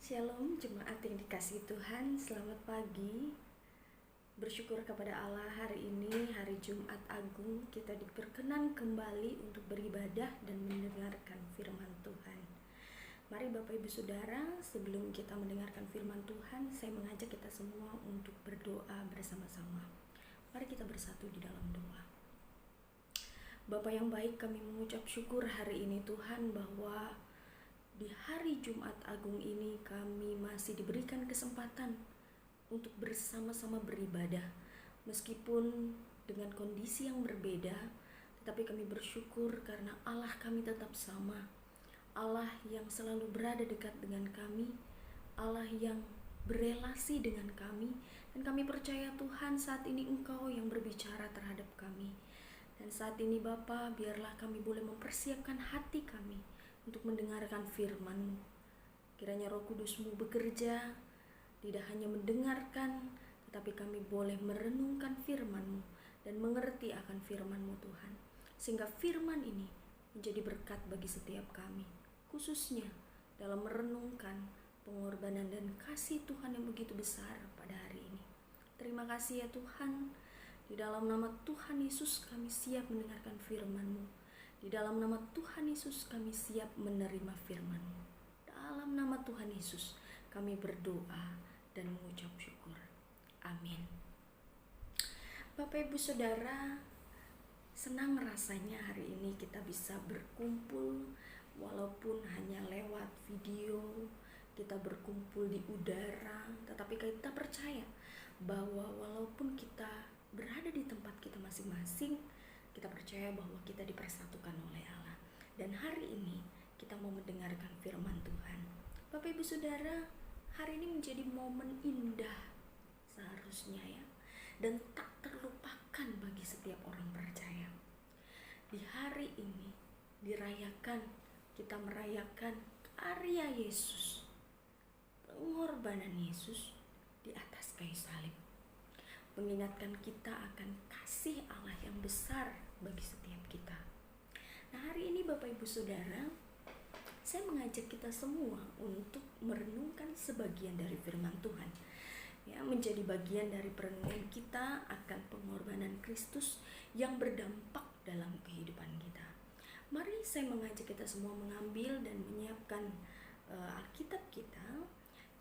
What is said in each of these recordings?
Shalom jemaat yang dikasihi Tuhan, selamat pagi. Bersyukur kepada Allah, hari ini hari Jumat Agung kita diperkenan kembali untuk beribadah dan mendengarkan firman Tuhan. Mari Bapak Ibu Saudara, sebelum kita mendengarkan firman Tuhan, saya mengajak kita semua untuk berdoa bersama-sama. Mari kita bersatu di dalam doa. Bapa yang baik, kami mengucap syukur hari ini Tuhan bahwa di hari Jumat Agung ini kami masih diberikan kesempatan untuk bersama-sama beribadah. Meskipun dengan kondisi yang berbeda, tetapi kami bersyukur karena Allah kami tetap sama. Allah yang selalu berada dekat dengan kami, Allah yang berelasi dengan kami, dan kami percaya Tuhan saat ini Engkau yang berbicara terhadap kami. Dan saat ini Bapa, biarlah kami boleh mempersiapkan hati kami untuk mendengarkan firman-Mu. Kiranya Roh Kudus-Mu bekerja, tidak hanya mendengarkan, tetapi kami boleh merenungkan firman-Mu dan mengerti akan firman-Mu Tuhan. Sehingga firman ini menjadi berkat bagi setiap kami, khususnya dalam merenungkan pengorbanan dan kasih Tuhan yang begitu besar pada hari ini. Terima kasih ya Tuhan, di dalam nama Tuhan Yesus kami siap mendengarkan firman-Mu. Di dalam nama Tuhan Yesus kami siap menerima firman-Mu. Dalam nama Tuhan Yesus kami berdoa dan mengucap syukur. Amin. Bapak Ibu Saudara, senang rasanya hari ini kita bisa berkumpul walaupun hanya lewat video, kita berkumpul di udara, tetapi kita percaya bahwa walaupun kita berada di tempat kita masing-masing, kita percaya bahwa kita dipersatukan oleh Allah. Dan hari ini kita mau mendengarkan firman Tuhan. Bapak Ibu Saudara, hari ini menjadi momen indah seharusnya ya, dan tak terlupakan bagi setiap orang percaya. Di hari ini kita merayakan karya Yesus, pengorbanan Yesus di atas kayu salib, mengingatkan kita akan kasih Allah yang besar bagi setiap kita. Nah, hari ini Bapak Ibu Saudara, saya mengajak kita semua untuk merenungkan sebagian dari firman Tuhan, ya, menjadi bagian dari perenungan kita akan pengorbanan Kristus yang berdampak dalam kehidupan kita. Mari saya mengajak kita semua mengambil dan menyiapkan Alkitab kita.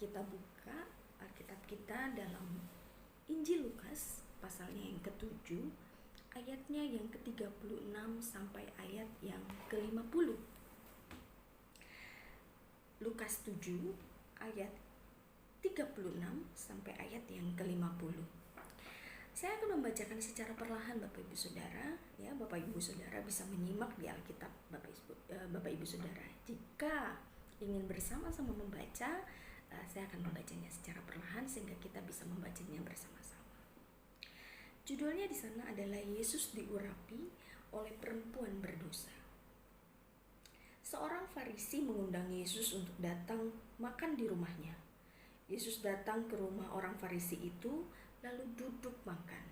Kita buka Alkitab kita dalam Injil Lukas pasalnya yang ke-7, ayatnya yang ke-36 sampai ayat yang ke-50. Lukas 7 ayat 36 sampai ayat yang ke-50. Saya akan membacakan secara perlahan Bapak Ibu Saudara, ya. Bapak Ibu Saudara bisa menyimak di Alkitab Bapak Ibu Saudara. Jika ingin bersama-sama membaca, saya akan membacanya secara perlahan sehingga kita bisa membacanya bersama-sama. Judulnya di sana adalah Yesus diurapi oleh perempuan berdosa. Seorang Farisi mengundang Yesus untuk datang makan di rumahnya. Yesus datang ke rumah orang Farisi itu lalu duduk makan.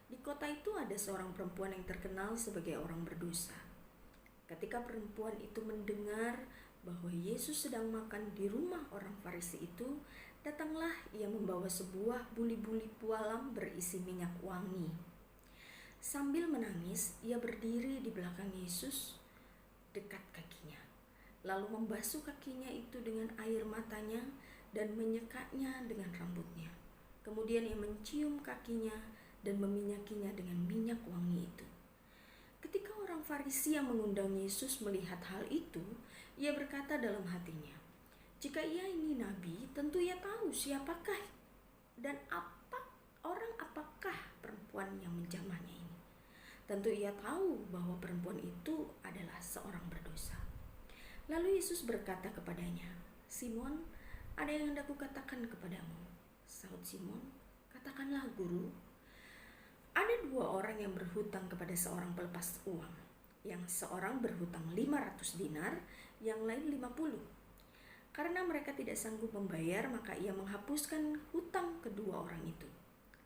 Di kota itu ada seorang perempuan yang terkenal sebagai orang berdosa. Ketika perempuan itu mendengar bahwa Yesus sedang makan di rumah orang Farisi itu, datanglah ia membawa sebuah buli-buli pualam berisi minyak wangi. Sambil menangis, ia berdiri di belakang Yesus dekat kakinya, lalu membasuh kakinya itu dengan air matanya dan menyekanya dengan rambutnya. Kemudian ia mencium kakinya dan meminyakinya dengan minyak wangi itu. Ketika orang Farisi yang mengundang Yesus melihat hal itu, ia berkata dalam hatinya, "Jika ia ini nabi, tentu ia tahu siapakah dan apakah perempuan yang menjamahnya ini. Tentu ia tahu bahwa perempuan itu adalah seorang berdosa." Lalu Yesus berkata kepadanya, "Simon, ada yang hendak kukatakan kepadamu." Sahut Simon, "Katakanlah, Guru." Ada dua orang yang berhutang kepada seorang pelepas uang. Yang seorang berhutang 500 dinar, yang lain 50. Karena mereka tidak sanggup membayar, maka ia menghapuskan hutang kedua orang itu.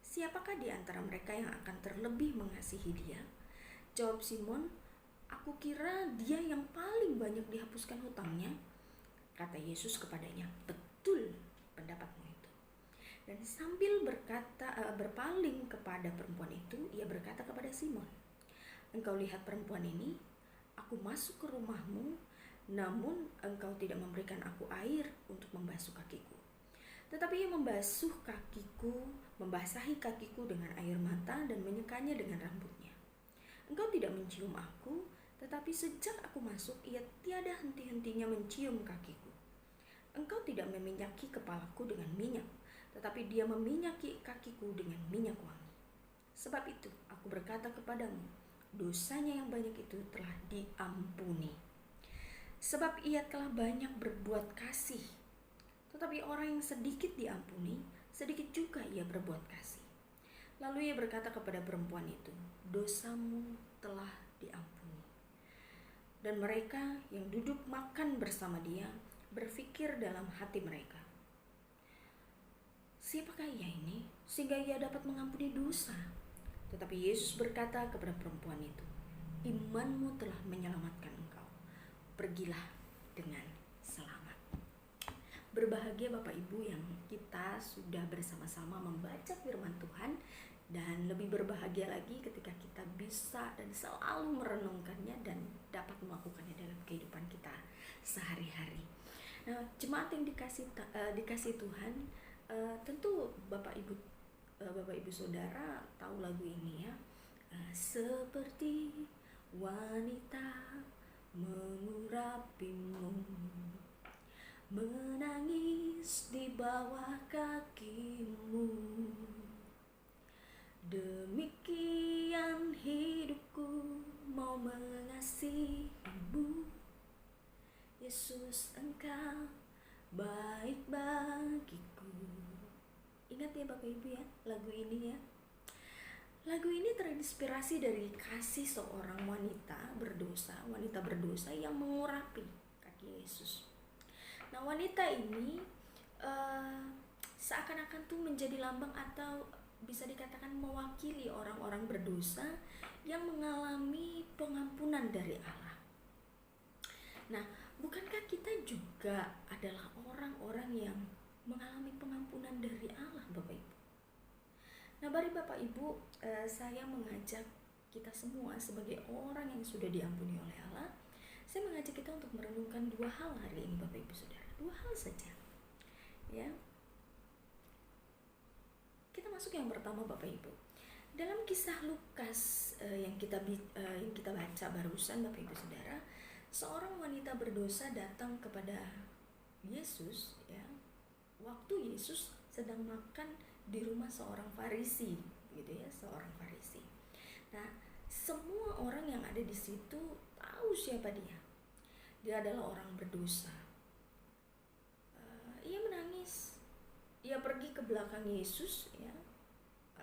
"Siapakah di antara mereka yang akan terlebih mengasihi dia?" Jawab Simon, "Aku kira dia yang paling banyak dihapuskan hutangnya." Kata Yesus kepadanya, betul pendapatmu itu. Dan sambil berpaling kepada perempuan itu, ia berkata kepada Simon, engkau lihat perempuan ini? Aku masuk ke rumahmu, namun engkau tidak memberikan aku air untuk membasuh kakiku. Tetapi ia membasuh kakiku, membasahi kakiku dengan air mata dan menyekanya dengan rambutnya. Engkau tidak mencium aku, tetapi sejak aku masuk, ia tiada henti-hentinya mencium kakiku. Engkau tidak meminyaki kepalaku dengan minyak, tetapi dia meminyaki kakiku dengan minyak wangi. Sebab itu aku berkata kepadamu, dosanya yang banyak itu telah diampuni, sebab ia telah banyak berbuat kasih. Tetapi orang yang sedikit diampuni, sedikit juga ia berbuat kasih. Lalu ia berkata kepada perempuan itu, dosamu telah diampuni. Dan mereka yang duduk makan bersama dia berpikir dalam hati mereka, siapakah ia ini sehingga ia dapat mengampuni dosa? Tetapi Yesus berkata kepada perempuan itu, imanmu telah menyelamatkan engkau. Pergilah dengan selamat. Berbahagia Bapak Ibu yang kita sudah bersama-sama membaca firman Tuhan, dan lebih berbahagia lagi ketika kita bisa dan selalu merenungkannya dan dapat melakukannya dalam kehidupan kita sehari-hari. Nah, jemaat yang dikasih Tuhan, tentu Bapak Ibu Saudara tahu lagu ini ya. Seperti wanita mengurapimu, menangis di bawah kakimu, demikian hidupku mau mengasihimu. Yesus, engkau baik bagiku. Ingat ya Bapak Ibu ya, lagu ini ya. Lagu ini terinspirasi dari kasih seorang wanita berdosa yang mengurapi kaki Yesus. Nah, wanita ini seakan-akan tuh menjadi lambang atau bisa dikatakan mewakili orang-orang berdosa yang mengalami pengampunan dari Allah. Nah, bukankah kita juga adalah orang-orang yang mengalami pengampunan dari Allah, Bapak Ibu? Nah, mari Bapak Ibu, saya mengajak kita semua sebagai orang yang sudah diampuni oleh Allah, saya mengajak kita untuk merenungkan dua hal hari ini Bapak Ibu Saudara. Dua hal saja. Ya. Kita masuk yang pertama Bapak Ibu. Dalam kisah Lukas yang kita baca barusan Bapak Ibu Saudara, seorang wanita berdosa datang kepada Yesus ya. Waktu Yesus sedang makan di rumah seorang Farisi, gitu ya, seorang Farisi. Nah, semua orang yang ada di situ tahu siapa dia. Dia adalah orang berdosa. Ia menangis. Ia pergi ke belakang Yesus, ya.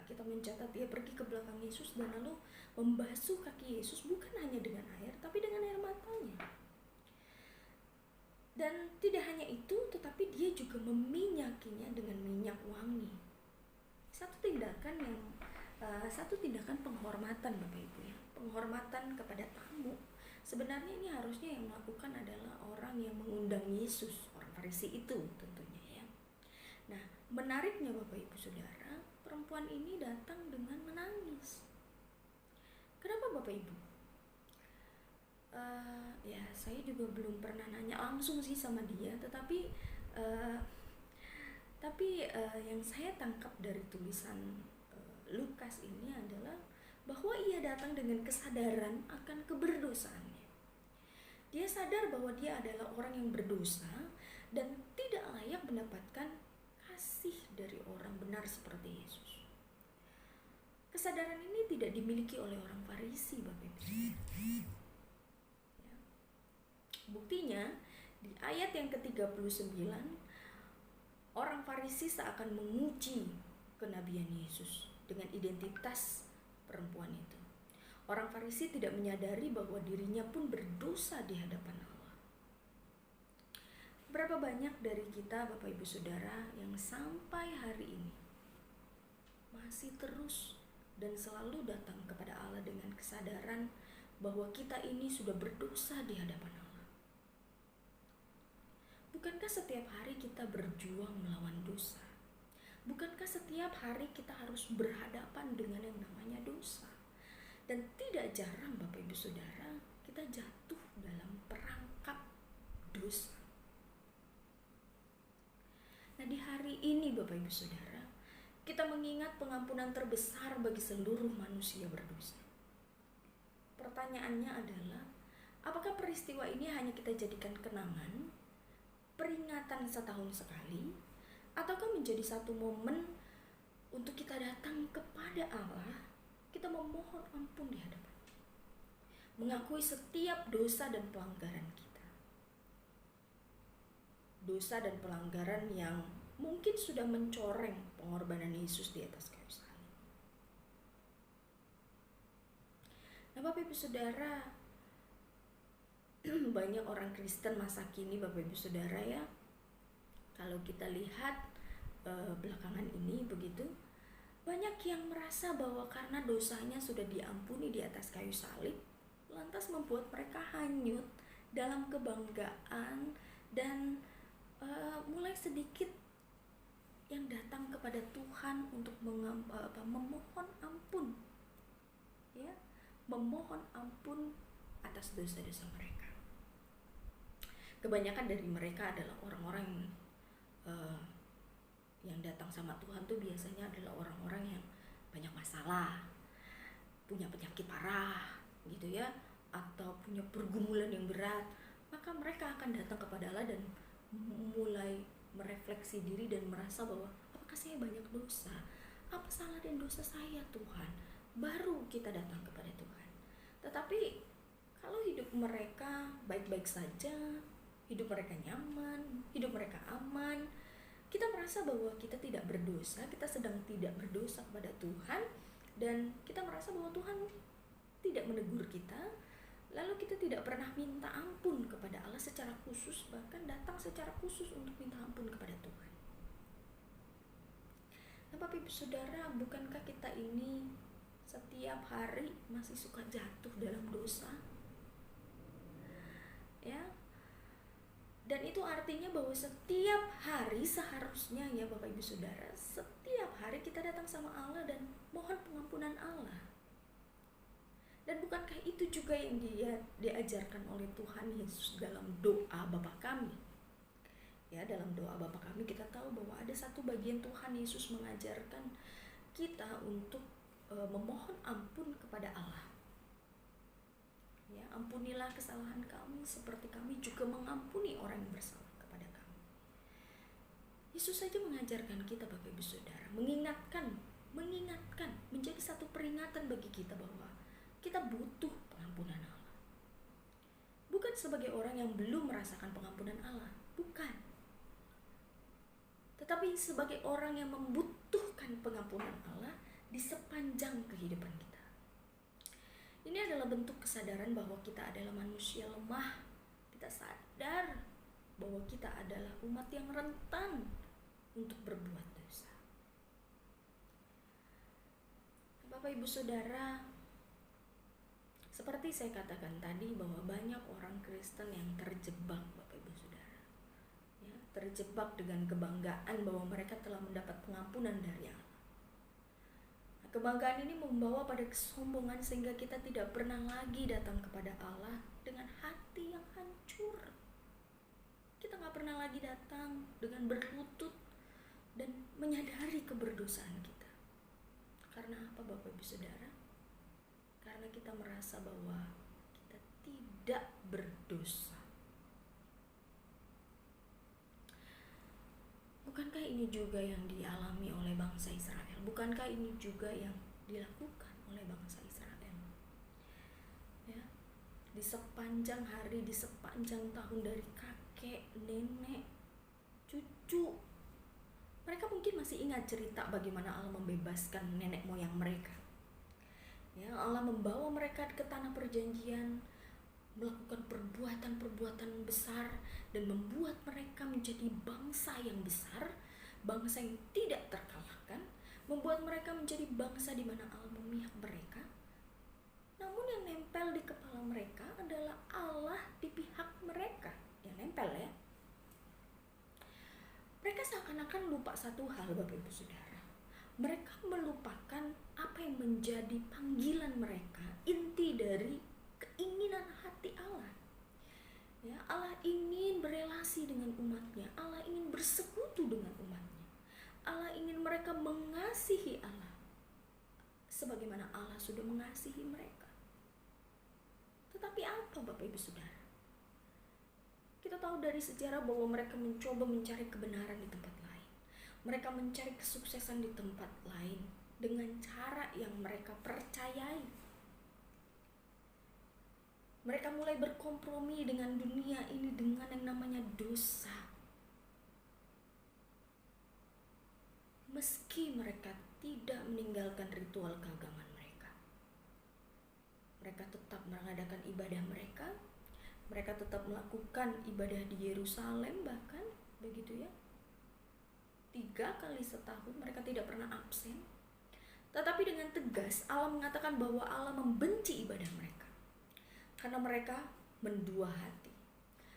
Kita mencatat dia pergi ke belakang Yesus dan lalu membasuh kaki Yesus bukan hanya dengan air, tapi dengan air matanya. Dan tidak hanya itu, tetapi dia juga meminyakinya dengan minyak wangi. Satu tindakan penghormatan Bapak Ibu ya, penghormatan kepada tamu. Sebenarnya ini harusnya yang melakukan adalah orang yang mengundang Yesus, orang Farisi itu tentunya ya. Nah, menariknya Bapak Ibu Saudara, perempuan ini datang dengan menangis. Kenapa Bapak Ibu? Ya saya juga belum pernah nanya langsung sih sama dia, tetapi yang saya tangkap dari tulisan Lukas ini adalah bahwa ia datang dengan kesadaran akan keberdosaannya. Dia sadar bahwa dia adalah orang yang berdosa dan tidak layak mendapatkan kasih dari orang benar seperti Yesus. Kesadaran ini tidak dimiliki oleh orang Farisi, Bapak Ibu. Ya. Buktinya di ayat yang ke-39, orang Farisi seakan menguji kenabian Yesus dengan identitas perempuan itu. Orang Farisi tidak menyadari bahwa dirinya pun berdosa di hadapan Allah. Berapa banyak dari kita Bapak Ibu Saudara yang sampai hari ini masih terus dan selalu datang kepada Allah dengan kesadaran bahwa kita ini sudah berdosa di hadapan Allah. Bukankah setiap hari kita berjuang melawan dosa? Bukankah setiap hari kita harus berhadapan dengan yang namanya dosa? Dan tidak jarang Bapak Ibu Saudara, kita jatuh dalam perangkap dosa. Nah, di hari ini Bapak Ibu Saudara, kita mengingat pengampunan terbesar bagi seluruh manusia berdosa. Pertanyaannya adalah, apakah peristiwa ini hanya kita jadikan kenangan, peringatan setahun sekali, ataukah menjadi satu momen untuk kita datang kepada Allah, kita memohon ampun di hadapan-Nya, mengakui setiap dosa dan pelanggaran kita. Dosa dan pelanggaran yang mungkin sudah mencoreng pengorbanan Yesus di atas kayu salib. Nah, Bapak Ibu Saudara, banyak orang Kristen masa kini Bapak Ibu Saudara ya, kalau kita lihat belakangan ini begitu, banyak yang merasa bahwa karena dosanya sudah diampuni di atas kayu salib, lantas membuat mereka hanyut dalam kebanggaan dan mulai sedikit yang datang kepada Tuhan untuk memohon ampun, ya, memohon ampun atas dosa-dosa mereka. Kebanyakan dari mereka adalah orang-orang yang datang sama Tuhan tuh biasanya adalah orang-orang yang banyak masalah, punya penyakit parah gitu ya, atau punya pergumulan yang berat. Maka mereka akan datang kepada Allah dan mulai merefleksi diri dan merasa bahwa apakah saya banyak dosa? Apa salah dan dosa saya Tuhan? Baru kita datang kepada Tuhan. Tetapi kalau hidup mereka baik-baik saja, hidup mereka nyaman, hidup mereka aman, kita merasa bahwa kita tidak berdosa, kita sedang tidak berdosa kepada Tuhan, dan kita merasa bahwa Tuhan tidak menegur kita, lalu kita tidak pernah minta ampun kepada Allah secara khusus, bahkan datang secara khusus untuk minta ampun kepada Tuhan. Nah, Bapak Ibu Saudara, bukankah kita ini setiap hari masih suka jatuh dalam dosa? Ya, dan itu artinya bahwa setiap hari seharusnya ya Bapak Ibu Saudara, setiap hari kita datang sama Allah dan mohon pengampunan Allah. Dan bukankah itu juga yang diajarkan oleh Tuhan Yesus dalam doa Bapa kami? Ya, dalam doa Bapa kami kita tahu bahwa ada satu bagian Tuhan Yesus mengajarkan kita untuk memohon ampun kepada Allah. Ya, ampunilah kesalahan kami seperti kami juga mengampuni orang yang bersalah kepada kami. Yesus saja mengajarkan kita Bapak Ibu Saudara, mengingatkan, menjadi satu peringatan bagi kita bahwa kita butuh pengampunan Allah. Bukan sebagai orang yang belum merasakan pengampunan Allah, bukan. Tetapi sebagai orang yang membutuhkan pengampunan Allah di sepanjang kehidupan kita. Ini adalah bentuk kesadaran bahwa kita adalah manusia lemah. Kita sadar bahwa kita adalah umat yang rentan untuk berbuat dosa. Bapak Ibu Saudara, seperti saya katakan tadi bahwa banyak orang Kristen yang terjebak Bapak Ibu Saudara, ya, terjebak dengan kebanggaan bahwa mereka telah mendapat pengampunan dari Allah. Kebanggaan ini membawa pada kesombongan sehingga kita tidak pernah lagi datang kepada Allah dengan hati yang hancur. Kita gak pernah lagi datang dengan berlutut dan menyadari keberdosaan kita. Karena apa Bapak Ibu Saudara? Karena kita merasa bahwa kita tidak berdosa. Bukankah ini juga yang dialami oleh bangsa Israel? Bukankah ini juga yang dilakukan oleh bangsa Israel? Ya, di sepanjang hari, di sepanjang tahun dari kakek, nenek, cucu, mereka mungkin masih ingat cerita bagaimana Allah membebaskan nenek moyang mereka. Ya, Allah membawa mereka ke tanah perjanjian, melakukan perbuatan-perbuatan besar dan membuat mereka menjadi bangsa yang besar, bangsa yang tidak terkalahkan, membuat mereka menjadi bangsa di mana Allah memihak mereka. Namun yang nempel di kepala mereka adalah Allah di pihak mereka, yang nempel ya. seakan-akan lupa satu hal, Bapak Ibu Saudara. Mereka melupakan apa yang menjadi panggilan mereka, inti dari keinginan hati Allah. Ya, Allah ingin berelasi dengan umatnya, Allah ingin bersekutu dengan umatnya, Allah ingin mereka mengasihi Allah sebagaimana Allah sudah mengasihi mereka. Tetapi apa, Bapak Ibu Saudara? Kita tahu dari sejarah bahwa mereka mencoba mencari kebenaran di tempat lain, mereka mencari kesuksesan di tempat lain dengan cara yang mereka percayai. Mereka mulai berkompromi dengan dunia ini dengan yang namanya dosa. Meski mereka tidak meninggalkan ritual keagamaan mereka, mereka tetap mengadakan ibadah mereka. Mereka tetap melakukan ibadah di Yerusalem, bahkan begitu ya. 3 kali setahun mereka tidak pernah absen. Tetapi dengan tegas Allah mengatakan bahwa Allah membenci ibadah mereka, karena mereka mendua hati.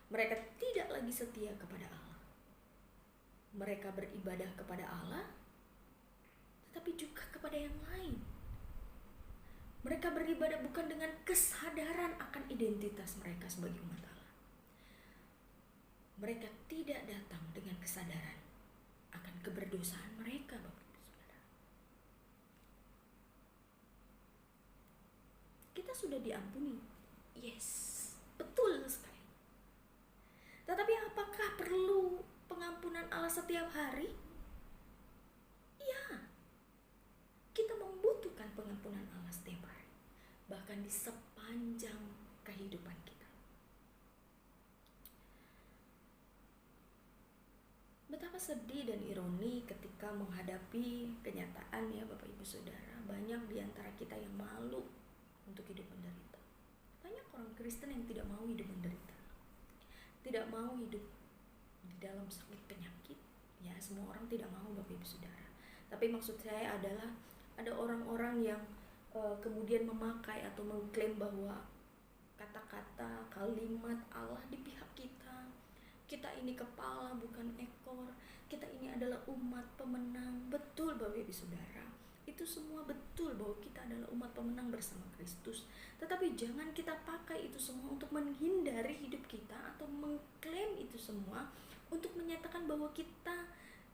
Mereka tidak lagi setia kepada Allah. Mereka beribadah kepada Allah, tetapi juga kepada yang lain. Mereka beribadah bukan dengan kesadaran akan identitas mereka sebagai umat Allah. Mereka tidak datang dengan kesadaran akan keberdosaan mereka, Bapak Ibu Saudara. Kita sudah diampuni. Yes, betul sekali. Tetapi apakah perlu pengampunan Allah setiap hari? Ya, kita membutuhkan pengampunan Allah setiap hari, bahkan di sepanjang kehidupan kita. Betapa sedih dan ironi ketika menghadapi kenyataan ya Bapak Ibu Saudara, banyak di antara kita yang malu untuk hidup menderita. Banyak orang Kristen yang tidak mau hidup menderita, tidak mau hidup di dalam sakit penyakit. Ya, semua orang tidak mau, Bapak Ibu Saudara. Tapi maksud saya adalah ada orang-orang yang kemudian memakai atau mengklaim bahwa kata-kata, kalimat Allah di pihak kita. Kita ini kepala bukan ekor. Kita ini adalah umat pemenang. Betul Bapak Ibu Saudara. Itu semua betul bahwa kita adalah umat pemenang bersama Kristus. Tetapi jangan kita pakai itu semua untuk menghindari hidup kita atau mengklaim itu semua untuk menyatakan bahwa kita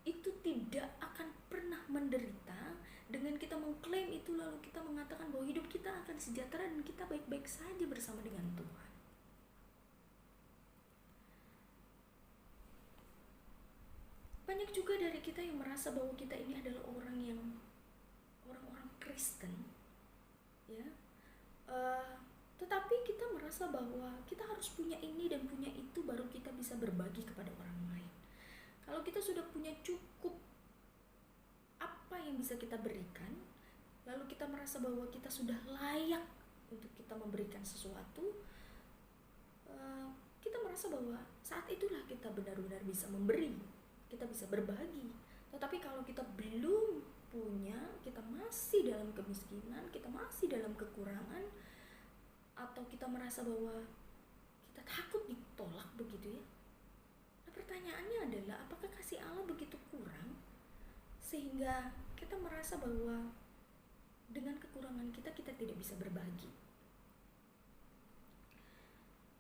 itu tidak akan pernah menderita. Dengan kita mengklaim itu lalu kita mengatakan bahwa hidup kita akan sejahtera dan kita baik-baik saja bersama dengan Tuhan. Banyak juga dari kita yang merasa bahwa kita ini adalah orang-orang Kristen, ya. Tetapi kita merasa bahwa kita harus punya ini dan punya itu baru kita bisa berbagi kepada orang lain. Kalau kita sudah punya cukup apa yang bisa kita berikan, lalu kita merasa bahwa kita sudah layak untuk kita memberikan sesuatu, kita merasa bahwa saat itulah kita benar-benar bisa memberi, kita bisa berbagi. Tetapi kalau kita belum punya, kita masih dalam kemiskinan, kita masih dalam kekurangan, atau kita merasa bahwa kita takut ditolak begitu ya. Nah, pertanyaannya adalah apakah kasih Allah begitu kurang sehingga kita merasa bahwa dengan kekurangan kita tidak bisa berbagi.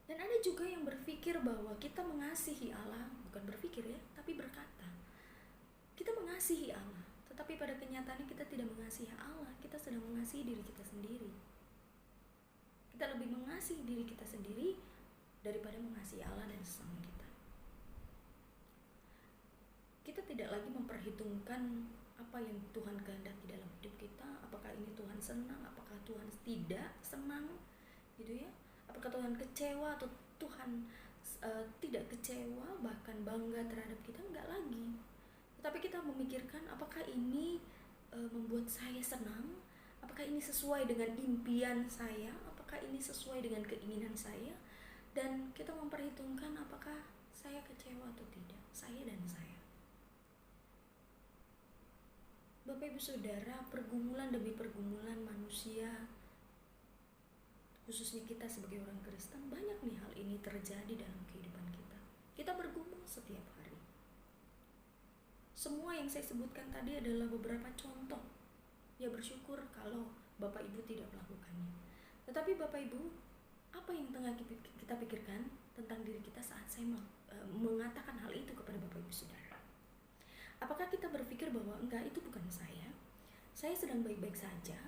Dan ada juga yang berpikir bahwa kita mengasihi Allah, bukan berpikir ya, tapi berkata kita mengasihi Allah, tetapi pada kenyataannya kita tidak mengasihi Allah, kita sedang mengasihi diri kita sendiri. Kita lebih mengasihi diri kita sendiri daripada mengasihi Allah dan sesama kita. Kita tidak lagi memperhitungkan apa yang Tuhan kehendaki dalam hidup kita, apakah ini Tuhan senang, apakah Tuhan tidak senang, gitu ya. Apakah Tuhan kecewa atau Tuhan tidak kecewa, bahkan bangga terhadap kita, enggak lagi. Tetapi kita memikirkan apakah ini membuat saya senang, apakah ini sesuai dengan impian saya, apakah ini sesuai dengan keinginan saya, dan kita memperhitungkan apakah saya kecewa atau tidak, saya dan saya. Bapak Ibu Saudara, pergumulan demi pergumulan manusia, khususnya kita sebagai orang Kristen, banyak nih hal ini terjadi dalam kehidupan kita. Kita bergumul setiap hari. Semua yang saya sebutkan tadi adalah beberapa contoh. Ya bersyukur kalau Bapak Ibu tidak melakukannya. Tetapi Bapak Ibu, apa yang tengah kita pikirkan tentang diri kita saat saya mengatakan hal itu kepada Bapak Ibu Saudara? Apakah kita berpikir bahwa enggak, itu bukan saya sedang baik-baik saja,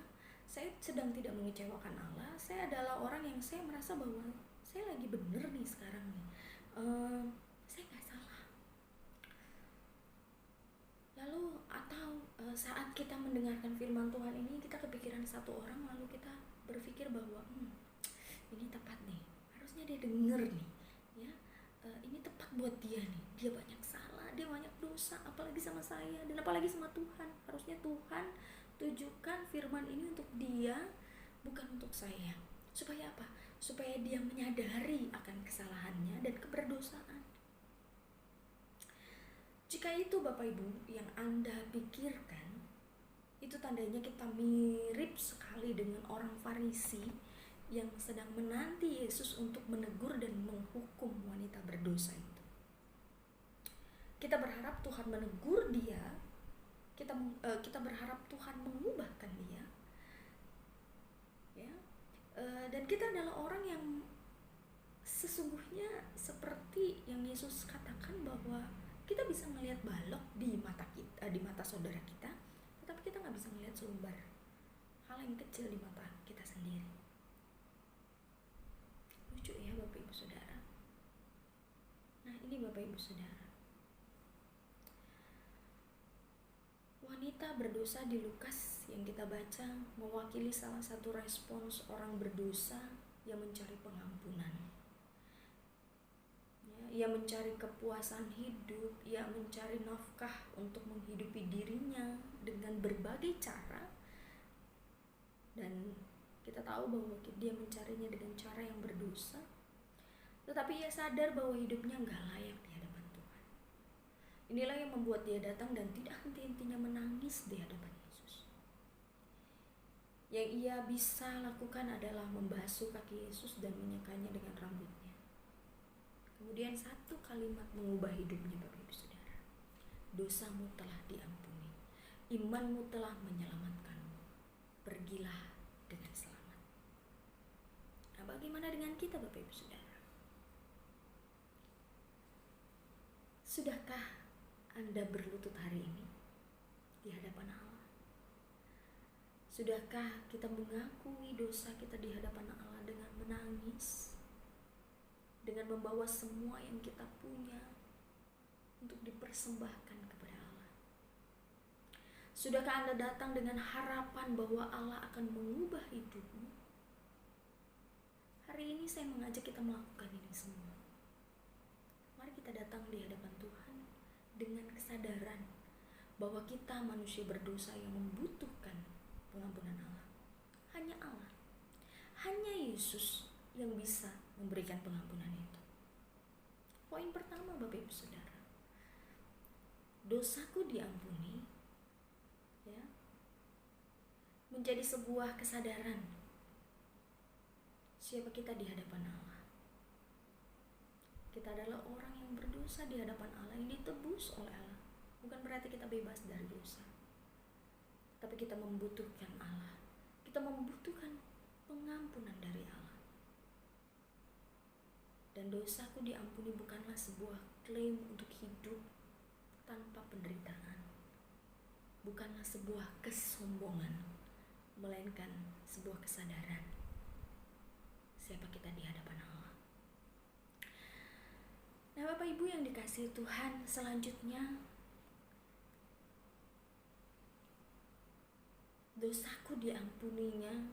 saya sedang tidak mengecewakan Allah, saya adalah orang yang saya merasa bahwa saya lagi benar nih sekarang nih, saya nggak salah. Lalu atau saat kita mendengarkan firman Tuhan ini, kita kepikiran satu orang, lalu kita berpikir bahwa ini tepat nih, harusnya dia dengar nih, ya, ini tepat buat dia nih, dia banyak salah, dia banyak dosa, apalagi sama saya dan apalagi sama Tuhan. Harusnya Tuhan tujukan firman ini untuk dia, bukan untuk saya. Supaya apa? Supaya dia menyadari akan kesalahannya dan keberdosaan. Jika itu Bapak Ibu yang Anda pikirkan, itu tandanya kita mirip sekali dengan orang Farisi yang sedang menanti Yesus untuk menegur dan menghukum wanita berdosa itu. Kita berharap Tuhan menegur dia, kita berharap Tuhan mengubahkan dia, ya, dan kita adalah orang yang sesungguhnya seperti yang Yesus katakan bahwa kita bisa melihat balok di mata kita, di mata saudara kita, tetapi kita nggak bisa melihat selembar hal yang kecil di mata kita sendiri. Lucu ya Bapak Ibu Saudara. Nah ini Bapak Ibu Saudara, wanita berdosa di Lukas yang kita baca mewakili salah satu respons orang berdosa yang mencari pengampunan. Ia mencari kepuasan hidup, ia mencari nafkah untuk menghidupi dirinya dengan berbagai cara. Dan kita tahu bahwa dia mencarinya dengan cara yang berdosa. Tetapi ia sadar bahwa hidupnya enggak layak di hadapan Tuhan. Inilah yang membuat dia datang dan tidak henti-hentinya menangis di hadapan Yesus. Yang ia bisa lakukan adalah membasuh kaki Yesus dan menyekanya dengan rambutnya. Kemudian satu kalimat mengubah hidupnya Bapak Ibu Saudara. Dosamu telah diampuni, imanmu telah menyelamatkanmu, pergilah dengan selamat. Nah bagaimana dengan kita Bapak Ibu Saudara? Sudahkah Anda berlutut hari ini di hadapan Allah? Sudahkah kita mengakui dosa kita di hadapan Allah dengan menangis? Dengan membawa semua yang kita punya untuk dipersembahkan kepada Allah. Sudahkah Anda datang dengan harapan bahwa Allah akan mengubah hidupmu? Hari ini saya mengajak kita melakukan ini semua. Mari kita datang di hadapan Tuhan dengan kesadaran bahwa kita manusia berdosa yang membutuhkan pengampunan Allah. Hanya Allah, hanya Yesus yang bisa memberikan pengampunan itu. Poin pertama Bapak Ibu Saudara, dosaku diampuni, ya, menjadi sebuah kesadaran siapa kita di hadapan Allah. Kita adalah orang yang berdosa di hadapan Allah, yang ditebus oleh Allah. Bukan berarti kita bebas dari dosa, tapi kita membutuhkan Allah. Kita membutuhkan pengampunan dari Allah. Dan dosaku diampuni bukanlah sebuah klaim untuk hidup tanpa penderitaan. Bukanlah sebuah kesombongan, melainkan sebuah kesadaran siapa kita di hadapan Allah. Nah Bapak Ibu yang dikasihi Tuhan, selanjutnya dosaku diampuninya.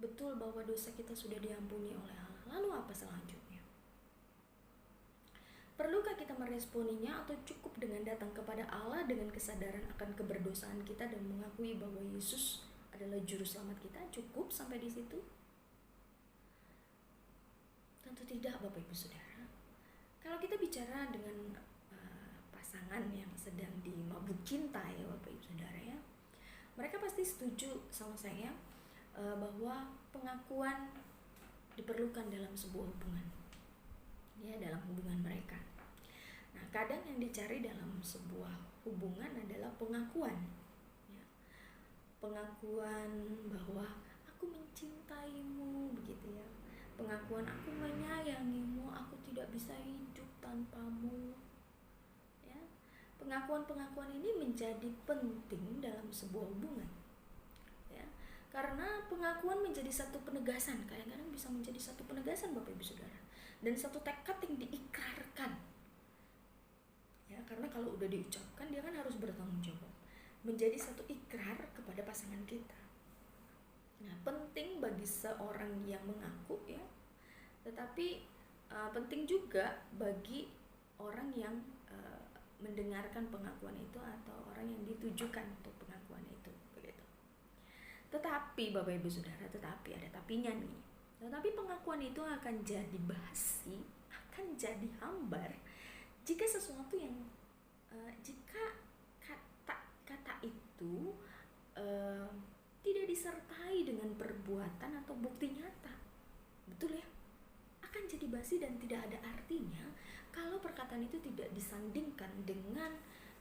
Betul bahwa dosa kita sudah diampuni oleh Allah. Lalu apa selanjutnya? Perlukah kita meresponinya atau cukup dengan datang kepada Allah dengan kesadaran akan keberdosaan kita dan mengakui bahwa Yesus adalah juru selamat kita? Cukup sampai di situ? Tentu tidak Bapak Ibu Saudara. Kalau kita bicara dengan pasangan yang sedang dimabuk cinta ya Bapak Ibu Saudara ya, mereka pasti setuju sama saya bahwa pengakuan diperlukan dalam sebuah hubungan, ya, dalam hubungan mereka. Nah, kadang yang dicari dalam sebuah hubungan adalah pengakuan, ya. Pengakuan bahwa aku mencintaimu, begitu ya. Pengakuan aku menyayangimu, aku tidak bisa hidup tanpamu. Ya. Pengakuan-pengakuan ini menjadi penting dalam sebuah hubungan. Ya. Karena pengakuan menjadi satu penegasan, kadang-kadang bisa menjadi satu penegasan Bapak Ibu Saudara, dan satu tekad yang diikrarkan. Ya, karena kalau udah diucapkan dia kan harus bertanggung jawab. Menjadi satu ikrar kepada pasangan kita. Nah, penting bagi seorang yang mengaku ya. Tetapi penting juga bagi orang yang mendengarkan pengakuan itu atau orang yang ditujukan untuk pengakuan itu, begitu. Tetapi Bapak Ibu Saudara, tetapi ada tapinya nih. Tetapi pengakuan itu akan jadi basi, akan jadi hambar jika sesuatu yang jika kata itu tidak disertai dengan perbuatan atau bukti nyata. Betul ya? Akan jadi basi dan tidak ada artinya kalau perkataan itu tidak disandingkan dengan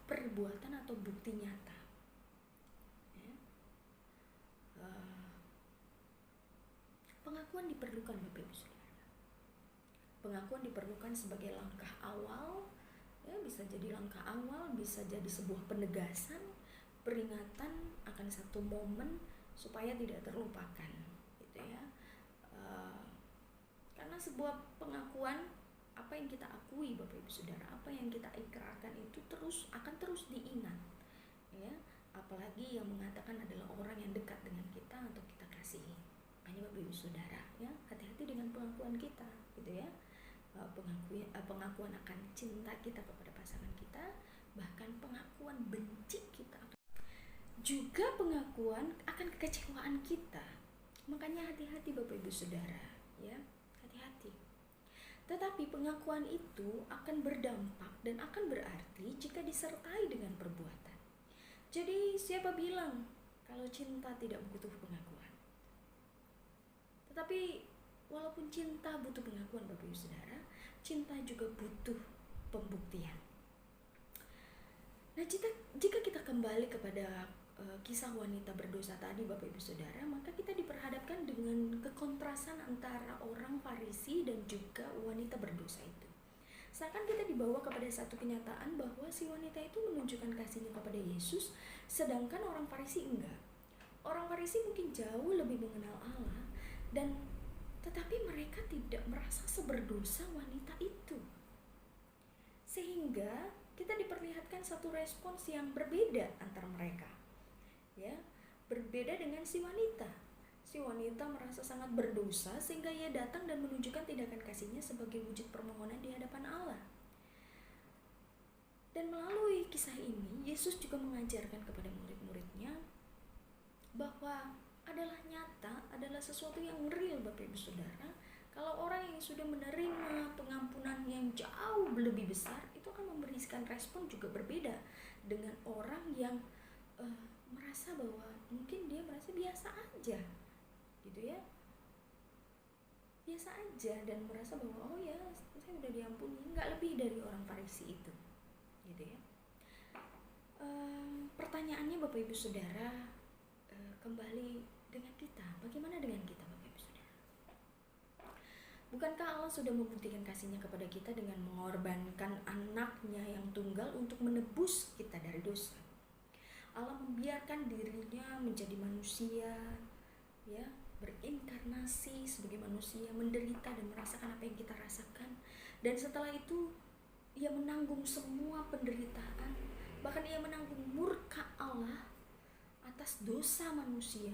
perbuatan atau bukti nyata. Ya. Pengakuan diperlukan Bapak Ibu Saudara. Pengakuan diperlukan sebagai langkah awal, ya, bisa jadi langkah awal, bisa jadi sebuah penegasan, peringatan akan satu momen supaya tidak terlupakan, gitu ya. Karena sebuah pengakuan, apa yang kita akui Bapak Ibu Saudara, apa yang kita ikrarkan itu akan terus diingat, ya. Apalagi yang mengatakan adalah orang yang dekat dengan kita atau kita kasihi. Makanya Bapak Ibu Saudara, ya, hati-hati dengan pengakuan kita, gitu ya. Pengakuan akan cinta kita kepada pasangan kita, bahkan pengakuan benci kita, juga pengakuan akan kekecewaan kita. Makanya hati-hati Bapak Ibu Saudara, ya, hati-hati. Tetapi pengakuan itu akan berdampak dan akan berarti jika disertai dengan perbuatan. Jadi siapa bilang kalau cinta tidak butuh pengakuan? Tetapi walaupun cinta butuh pengakuan Bapak Ibu Saudara, cinta juga butuh pembuktian. Nah, jika kita kembali kepada kisah wanita berdosa tadi Bapak Ibu Saudara, maka kita diperhadapkan dengan kekontrasan antara orang Farisi dan juga wanita berdosa itu. Seakan kita dibawa kepada satu kenyataan bahwa si wanita itu menunjukkan kasihnya kepada Yesus, sedangkan orang Farisi enggak. Orang Farisi mungkin jauh lebih mengenal Allah, tetapi mereka tidak merasa seberdosa wanita itu. Sehingga kita diperlihatkan satu respons yang berbeda antara mereka. Ya, berbeda dengan si wanita. Si wanita merasa sangat berdosa sehingga ia datang dan menunjukkan tindakan kasihnya sebagai wujud permohonan di hadapan Allah. Dan melalui kisah ini, Yesus juga mengajarkan kepada murid-muridnya bahwa adalah nyata, adalah sesuatu yang real Bapak Ibu Saudara. Kalau orang yang sudah menerima pengampunan yang jauh lebih besar, itu akan memberikan respon juga berbeda dengan orang yang merasa bahwa mungkin dia merasa biasa aja, gitu ya, biasa aja, dan merasa bahwa oh ya, saya udah diampuni, nggak lebih dari orang Farisi itu, gitu ya. Pertanyaannya Bapak Ibu Saudara, kembali dengan kita, bagaimana dengan kita Bapak Ibu Saudara? Bukankah Allah sudah membuktikan kasihnya kepada kita dengan mengorbankan anaknya yang tunggal untuk menebus kita dari dosa? Allah membiarkan dirinya menjadi manusia, ya, berinkarnasi sebagai manusia, menderita dan merasakan apa yang kita rasakan, dan setelah itu ia menanggung semua penderitaan, bahkan ia menanggung murka Allah atas dosa manusia,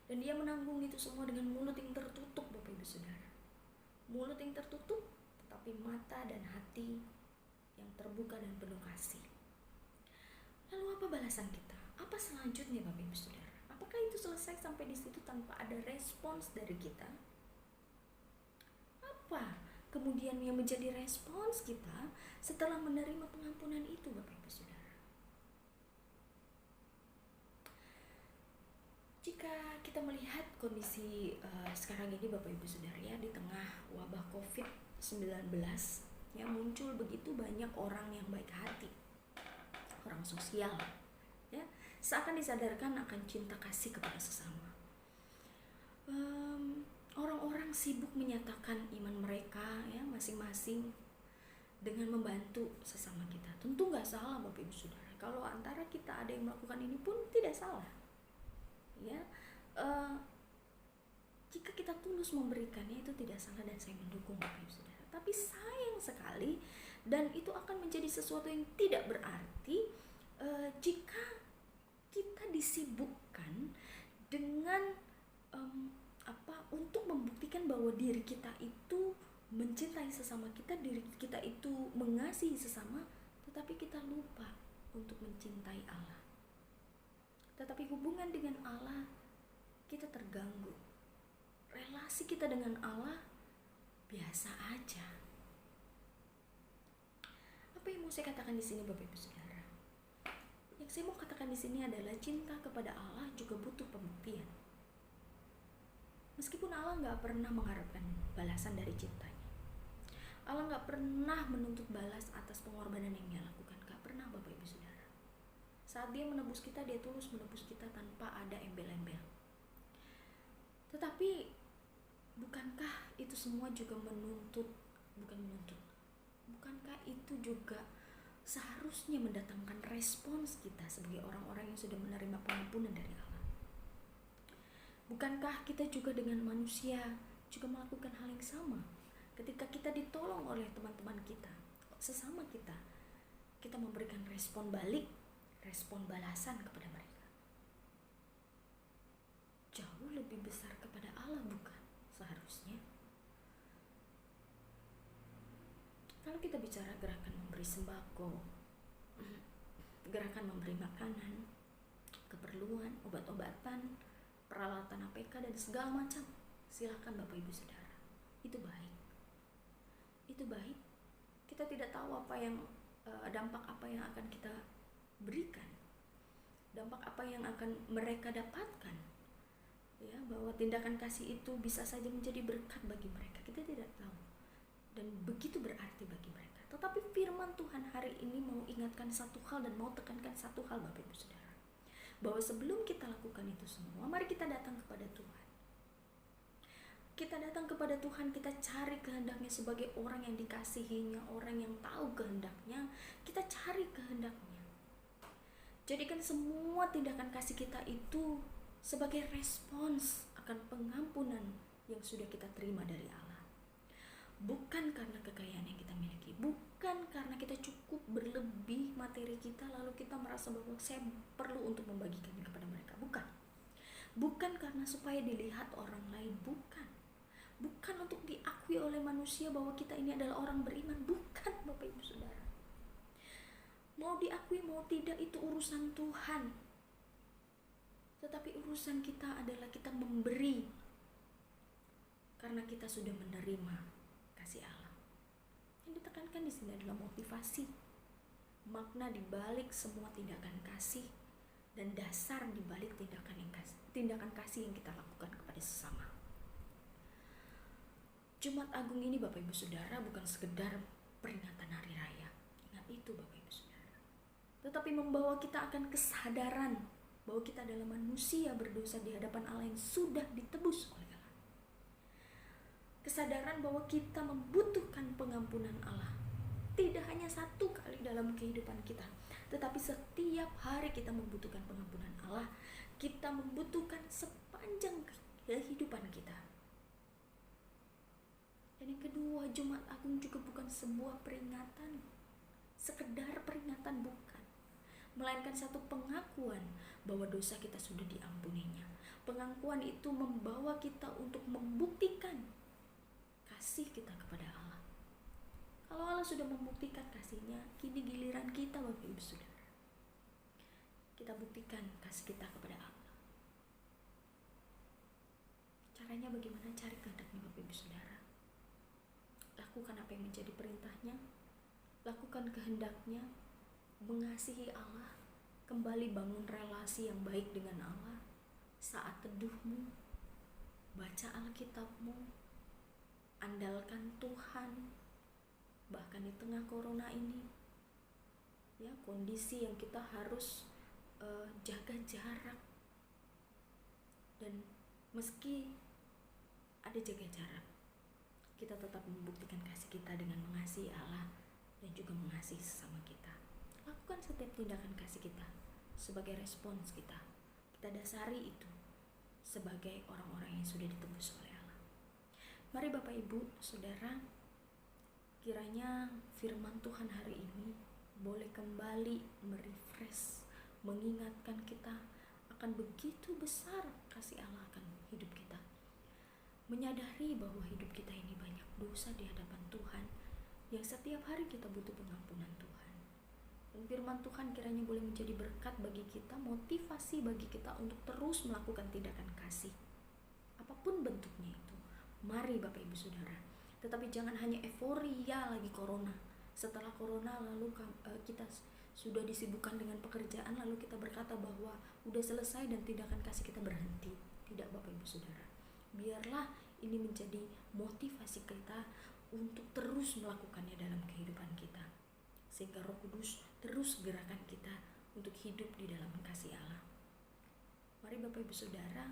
dan dia menanggung itu semua dengan mulut yang tertutup Bapak Ibu Saudara. Mulut yang tertutup, tetapi mata dan hati yang terbuka dan penuh kasih. Lalu apa balasan kita? Apa selanjutnya Bapak Ibu Saudara? Apakah itu selesai sampai di situ tanpa ada respons dari kita? Apa kemudian yang menjadi respons kita setelah menerima pengampunan itu Bapak Ibu Saudara? Jika kita melihat kondisi sekarang ini Bapak Ibu Saudara, ya, di tengah wabah COVID-19, ya muncul begitu banyak orang yang baik hati, orang sosial, ya seakan disadarkan akan cinta kasih kepada sesama. Orang-orang sibuk menyatakan iman mereka ya masing-masing dengan membantu sesama kita. Tentu nggak salah Bapak Ibu Saudara. Kalau antara kita ada yang melakukan ini pun tidak salah. Ya, jika kita tulus memberikannya itu tidak salah dan saya mendukung Bapak Ibu Saudara. Tapi sayang sekali dan itu akan menjadi sesuatu yang tidak berarti jika kita disibukkan dengan untuk membuktikan bahwa diri kita itu mencintai sesama kita, diri kita itu mengasihi sesama, tetapi kita lupa untuk mencintai Allah. Tetapi hubungan dengan Allah kita terganggu. Relasi kita dengan Allah biasa aja. Apa yang mau saya katakan di sini Bapak Ibu Saudara? Yang saya mau katakan di sini adalah cinta kepada Allah juga butuh pembuktian. Meskipun Allah nggak pernah mengharapkan balasan dari cintanya, Allah nggak pernah menuntut balas atas pengorbanan yang Dia lakukan, nggak pernah Bapak Ibu Saudara. Saat Dia menebus kita, Dia tulus menebus kita tanpa ada embel-embel. Tetapi bukankah itu semua juga bukankah itu juga seharusnya mendatangkan respons kita sebagai orang-orang yang sudah menerima pengampunan dari Allah? Bukankah kita juga dengan manusia juga melakukan hal yang sama? Ketika kita ditolong oleh teman-teman kita, sesama kita, kita memberikan respon balik, respon balasan kepada mereka. Jauh lebih besar kepada Allah, bukan? Seharusnya. Kalau kita bicara gerakan memberi sembako, gerakan memberi makanan, keperluan, obat-obatan, peralatan APK dan segala macam, silakan Bapak Ibu Saudara. Itu baik. Itu baik. Kita tidak tahu apa yang dampak apa yang akan kita berikan. Dampak apa yang akan mereka dapatkan. Ya, bahwa tindakan kasih itu bisa saja menjadi berkat bagi mereka. Kita tidak tahu. Dan begitu berarti bagi mereka. Tetapi firman Tuhan hari ini mau ingatkan satu hal dan mau tekankan satu hal Bapak Ibu Saudara. Bahwa sebelum kita lakukan itu semua, mari kita datang kepada Tuhan. Kita datang kepada Tuhan, kita cari kehendaknya sebagai orang yang dikasihinya, orang yang tahu kehendaknya, kita cari kehendaknya. Jadikan semua tindakan kasih kita itu sebagai respons akan pengampunan yang sudah kita terima dari Allah. Bukan karena kekayaan yang kita miliki, bukan karena kita cukup berlebih materi kita lalu kita merasa bahwa saya perlu untuk membagikannya kepada mereka, bukan karena supaya dilihat orang lain, bukan untuk diakui oleh manusia bahwa kita ini adalah orang beriman, bukan Bapak Ibu Saudara. Mau diakui mau tidak itu urusan Tuhan, tetapi urusan kita adalah kita memberi karena kita sudah menerima kasih Allah. Yang ditekankan di sini adalah motivasi, makna di balik semua tindakan kasih dan dasar di balik tindakan kasih yang kita lakukan kepada sesama. Jumat Agung ini Bapak Ibu Saudara bukan sekedar peringatan hari raya. Ingat itu Bapak Ibu Saudara. Tetapi membawa kita akan kesadaran bahwa kita adalah manusia berdosa di hadapan Allah yang sudah ditebus oleh Allah. Kesadaran bahwa kita membutuhkan pengampunan Allah. Tidak hanya satu kali dalam kehidupan kita, tetapi setiap hari kita membutuhkan pengampunan Allah. Kita membutuhkan sepanjang kehidupan kita. Dan yang kedua, Jumat Agung juga bukan sebuah peringatan, sekedar peringatan bukan, melainkan satu pengakuan bahwa dosa kita sudah diampuninya. Pengakuan itu membawa kita untuk membuktikan kasih kita kepada Allah. Kalau Allah sudah membuktikan kasih-Nya, kini giliran kita Bapak Ibu Saudara. Kita buktikan kasih kita kepada Allah. Caranya bagaimana? Cari kehendaknya Bapak Ibu Saudara. Lakukan apa yang menjadi perintahnya, lakukan kehendaknya, mengasihi Allah, kembali bangun relasi yang baik dengan Allah. Saat teduhmu, baca Alkitabmu, andalkan Tuhan, bahkan di tengah corona ini, ya, kondisi yang kita harus jaga jarak. Dan meski ada jaga jarak, kita tetap membuktikan kasih kita dengan mengasihi Allah dan juga mengasihi sesama kita. Lakukan setiap tindakan kasih kita sebagai respons kita. Kita dasari itu sebagai orang-orang yang sudah ditebus oleh Allah. Mari Bapak Ibu, Saudara, kiranya firman Tuhan hari ini boleh kembali merefresh, mengingatkan kita akan begitu besar kasih Allah akan hidup kita. Menyadari bahwa hidup kita ini banyak dosa di hadapan Tuhan, yang setiap hari kita butuh pengampunan Tuhan. Dan firman Tuhan kiranya boleh menjadi berkat bagi kita, motivasi bagi kita untuk terus melakukan tindakan kasih, apapun bentuknya itu. Mari Bapak Ibu Saudara, tetapi jangan hanya euforia lagi corona. Setelah corona lalu kita sudah disibukkan dengan pekerjaan, lalu kita berkata bahwa udah selesai dan tindakan kasih kita berhenti. Tidak Bapak Ibu Saudara, biarlah ini menjadi motivasi kita untuk terus melakukannya dalam kehidupan kita, sehingga Roh Kudus terus gerakan kita untuk hidup di dalam kasih Allah. Mari Bapak Ibu Saudara,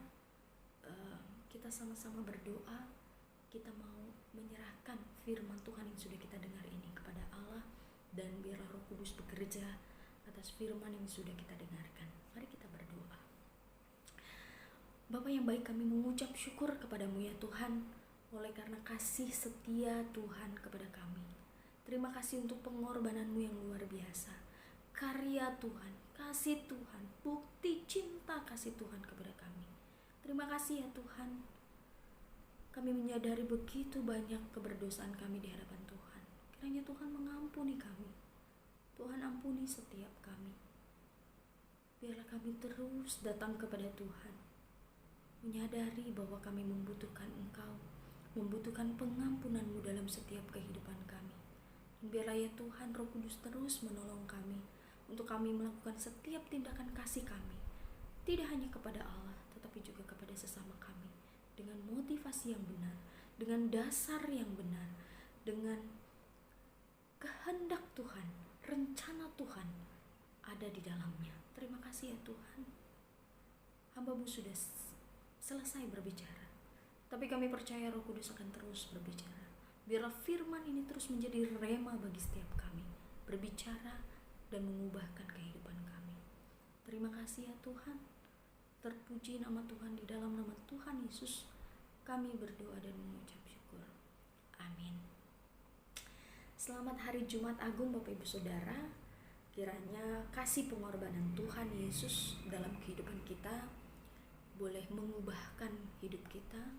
kita sama-sama berdoa. Kita mau menyerahkan firman Tuhan yang sudah kita dengar ini kepada Allah, dan biarlah Roh Kudus bekerja atas firman yang sudah kita dengarkan. Mari kita berdoa. Bapa yang baik, kami mengucap syukur kepadamu ya Tuhan, oleh karena kasih setia Tuhan kepada kami. Terima kasih untuk pengorbananmu yang luar biasa, karya Tuhan, kasih Tuhan, bukti cinta kasih Tuhan kepada kami. Terima kasih ya Tuhan. Kami menyadari begitu banyak keberdosaan kami di hadapan Tuhan. Kiranya Tuhan mengampuni kami. Tuhan ampuni setiap kami. Biarlah kami terus datang kepada Tuhan, menyadari bahwa kami membutuhkan Engkau, membutuhkan pengampunan-Mu dalam setiap kehidupan kami. Dan biarlah ya Tuhan, Roh Kudus terus menolong kami untuk kami melakukan setiap tindakan kasih kami, tidak hanya kepada Allah, tetapi juga kepada sesama kami, dengan motivasi yang benar, dengan dasar yang benar, dengan kehendak Tuhan, rencana Tuhan ada di dalamnya. Terima kasih ya Tuhan. Hamba-Mu sudah selesai berbicara, tapi kami percaya Roh Kudus akan terus berbicara. Biarlah firman ini terus menjadi rema bagi setiap kami, berbicara dan mengubahkan kehidupan kami. Terima kasih ya Tuhan. Terpuji nama Tuhan, di dalam nama Tuhan Yesus kami berdoa dan mengucap syukur. Amin. Selamat hari Jumat Agung Bapak Ibu Saudara. Kiranya kasih pengorbanan Tuhan Yesus dalam kehidupan kita boleh mengubahkan hidup kita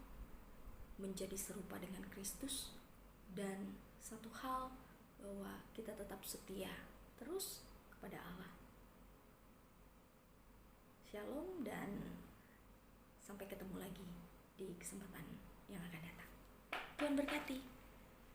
menjadi serupa dengan Kristus. Dan satu hal, bahwa kita tetap setia terus kepada Allah. Shalom dan sampai ketemu lagi di kesempatan yang akan datang. Tuhan berkati.